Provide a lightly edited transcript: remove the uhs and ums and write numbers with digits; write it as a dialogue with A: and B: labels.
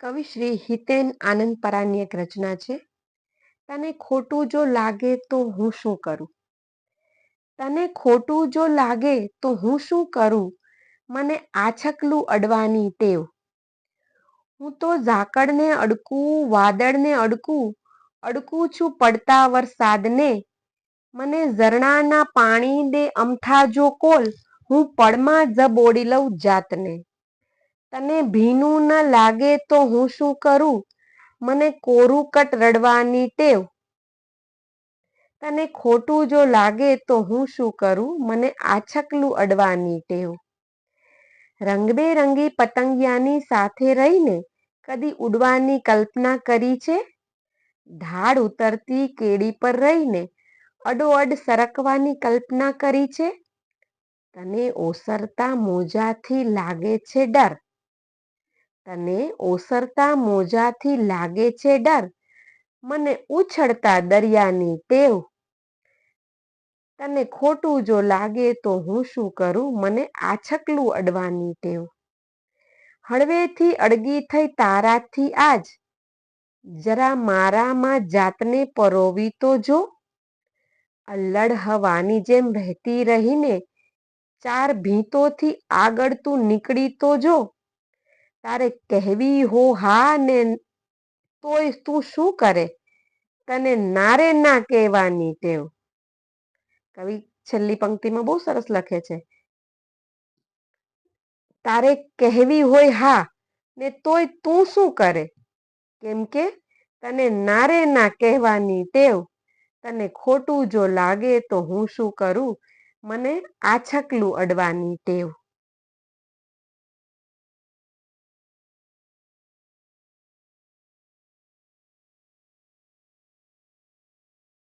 A: કવિ શ્રી હિતેન આનંદ પરાની એક રચના છે. તને ખોટું જો લાગે તો હું શું કરું? તને ખોટું જો લાગે તો હું શું કરું? મને આછકલું અડવાની ટેવ. હું તો ઝાકળને અડકું, વાદળને અડકું, અડકું છું પડતા વરસાદને. મને ઝરણાના પાણી દે અમથા જો કોલ, હું પળમાં જ બોળી લઉં જાતને. તને ભીનું ન લાગે તો હું શું કરું? મને કોરું કટ રડવાની ટેવ. તને ખોટું જો લાગે તો હું શું કરું? મને આછકલું અડવાની ટેવ. રંગબેરંગી પતંગિયાની સાથે રહીને કદી ઉડવાની કલ્પના કરી છે? ઢાળ ઉતરતી કેડી પર રહીને અડોઅડ સરકવાની કલ્પના કરી છે? તને ઓસરતા મોજાથી લાગે છે ડર? તને ઓસરતા મોજાથી લાગે છે ડર? મને ઉછળતા દરિયાની ટેવ. તને ખોટું જો લાગે તો હું શું કરું? મને આછકલું અડવાની ટેવ. હળવેથી અળગી થઈ તારાથી આજ, જરા મારામાં જાતને પરોવી તો જો. અલ્લડ હવાની જેમ વહેતી રહીને ચાર ભીંતોથી આગળ તું નીકળી તો જો. તારે કહેવી હો હા ને તોય તું શું કરે? તને નારે ના કહેવાની ટેવ. કવિ છેલ્લી પંક્તિમાં બહુ સરસ લખે છે. તારે કહેવી હોય હા ને તોય તું શું કરે? કેમ કે તને નારે ના કહેવાની ટેવ. તને ખોટું જો લાગે તો હું શું કરું? મને આછકલું અડવાની ટેવ.